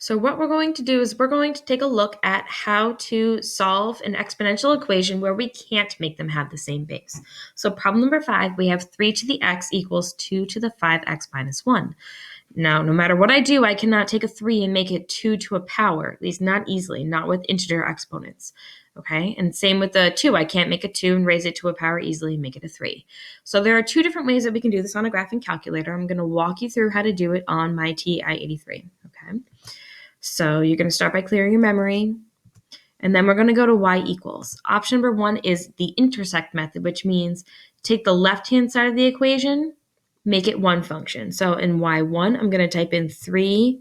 So what we're going to do is we're going to take a look at how to solve an exponential equation where we can't make them have the same base. So problem number 5, we have 3 to the x equals 2 to the 5x minus 1. Now, no matter what I do, I cannot take a 3 and make it 2 to a power, at least not easily, not with integer exponents. Okay, and same with the 2. I can't make a 2 and raise it to a power easily and make it a 3. So there are 2 different ways that we can do this on a graphing calculator. I'm going to walk you through how to do it on my TI-83. Okay. So you're going to start by clearing your memory, and then we're going to go to y equals. Option number 1 is the intersect method, which means take the left-hand side of the equation, make it one function. So in y1, I'm going to type in 3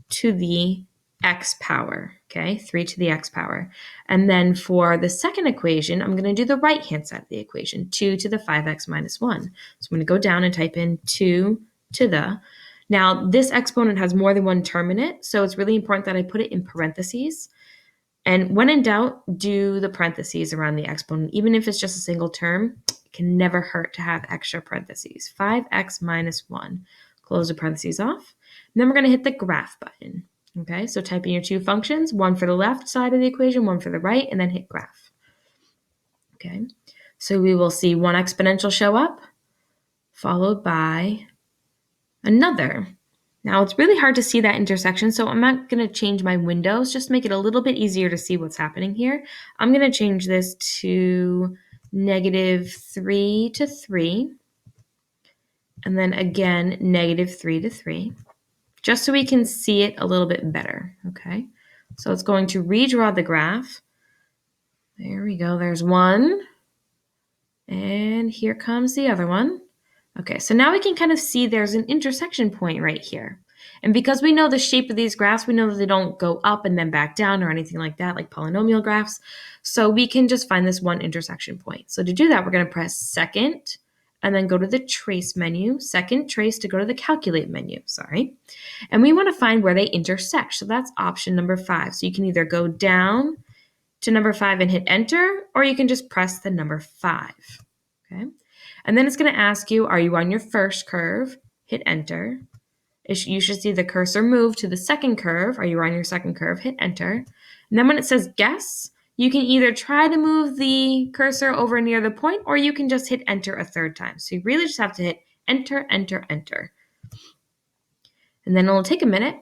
to the x power, okay? 3 to the x power. And then for the second equation, I'm going to do the right-hand side of the equation, 2 to the 5x minus 1. So I'm going to go down and type in 2 to the. Now, this exponent has more than one term in it, so it's really important that I put it in parentheses. And when in doubt, do the parentheses around the exponent. Even if it's just a single term, it can never hurt to have extra parentheses. 5x minus 1. Close the parentheses off. And then we're going to hit the graph button. Okay, so type in your 2 functions, one for the left side of the equation, one for the right, and then hit graph. Okay, so we will see one exponential show up, followed by another. Now it's really hard to see that intersection, so I'm not going to change my windows, just make it a little bit easier to see what's happening here. I'm going to change this to -3 to 3, and then again -3 to 3, just so we can see it a little bit better, okay? So it's going to redraw the graph. There we go, there's one, and here comes the other one. Okay, so now we can kind of see there's an intersection point right here. And because we know the shape of these graphs, we know that they don't go up and then back down or anything like that, like polynomial graphs. So we can just find this one intersection point. So to do that, we're going to press second and then go to the trace menu, second trace to go to the calculate menu, sorry. And we want to find where they intersect. So that's option number 5. So you can either go down to number 5 and hit enter, or you can just press the number 5, okay? And then it's going to ask you, are you on your first curve? Hit enter. You should see the cursor move to the second curve. Are you on your second curve? Hit enter. And then when it says guess, you can either try to move the cursor over near the point, or you can just hit enter a third time. So you really just have to hit enter, enter, enter. And then it'll take a minute.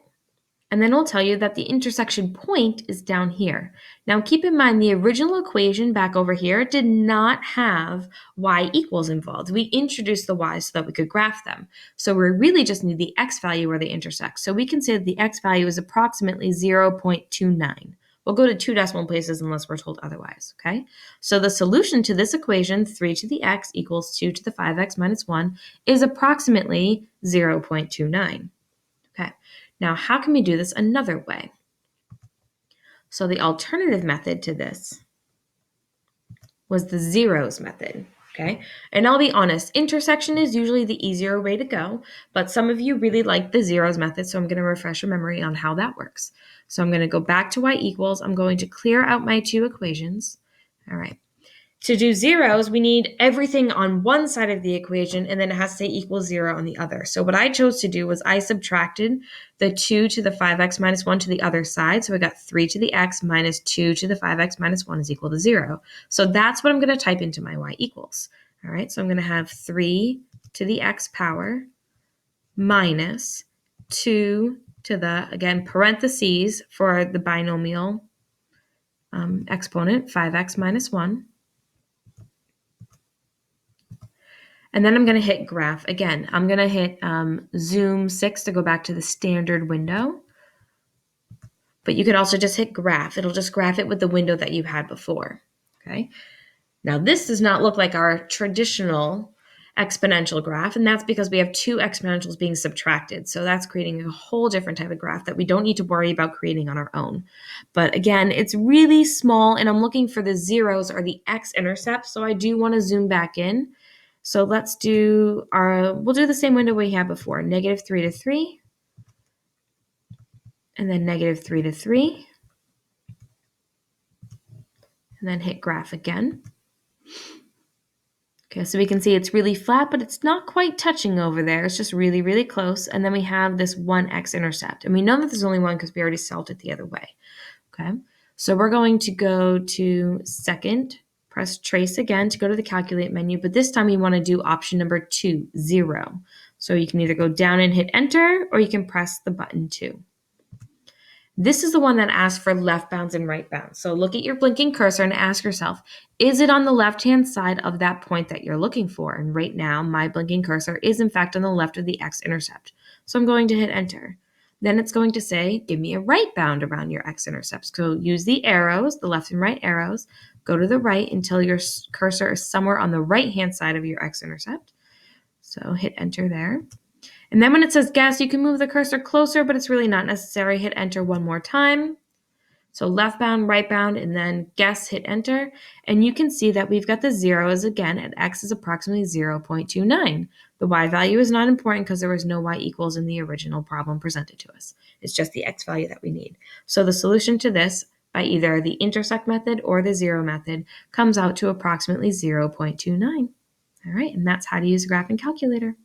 And then it'll tell you that the intersection point is down here. Now keep in mind the original equation back over here did not have y equals involved. We introduced the y so that we could graph them. So we really just need the x value where they intersect. So we can say that the x value is approximately 0.29. We'll go to 2 decimal places unless we're told otherwise, okay? So the solution to this equation, 3 to the x equals 2 to the 5x minus 1, is approximately 0.29. Okay, now how can we do this another way? So the alternative method to this was the zeros method, okay? And I'll be honest, intersection is usually the easier way to go, but some of you really like the zeros method, so I'm going to refresh your memory on how that works. So I'm going to go back to y equals. I'm going to clear out my 2 equations. All right. To do zeros, we need everything on one side of the equation, and then it has to say equals 0 on the other. So what I chose to do was I subtracted the 2 to the 5x minus 1 to the other side. So I got 3 to the x minus 2 to the 5x minus 1 is equal to 0. So that's what I'm going to type into my y equals. All right, so I'm going to have 3 to the x power minus 2 to the, again, parentheses for the binomial exponent, 5x minus 1. And then I'm going to hit graph. Again, I'm going to hit zoom 6 to go back to the standard window. But you could also just hit graph. It'll just graph it with the window that you had before. Okay. Now this does not look like our traditional exponential graph, and that's because we have 2 exponentials being subtracted. So that's creating a whole different type of graph that we don't need to worry about creating on our own. But again, it's really small, and I'm looking for the zeros or the x-intercepts, so I do want to zoom back in. So let's do we'll do the same window we had before, -3 to 3, and then -3 to 3, and then hit graph again. Okay, so we can see it's really flat, but it's not quite touching over there. It's just really, really close. And then we have this 1x intercept. And we know that there's only one because we already solved it the other way. Okay, so we're going to go to second, press trace again to go to the calculate menu, but this time we want to do option number 2, 0. So you can either go down and hit enter, or you can press the button 2. This is the one that asks for left bounds and right bounds. So look at your blinking cursor and ask yourself, is it on the left-hand side of that point that you're looking for? And right now, my blinking cursor is in fact on the left of the x-intercept. So I'm going to hit enter. Then it's going to say, give me a right bound around your x-intercepts. So use the arrows, the left and right arrows, go to the right until your cursor is somewhere on the right-hand side of your x-intercept. So hit enter there. And then when it says guess, you can move the cursor closer, but it's really not necessary. Hit enter one more time. So left bound, right bound, and then guess, hit enter. And you can see that we've got the zeros again, and x is approximately 0.29. The y value is not important because there was no y equals in the original problem presented to us. It's just the x value that we need. So the solution to this, by either the intersect method or the zero method, comes out to approximately 0.29. All right, and that's how to use a graphing calculator.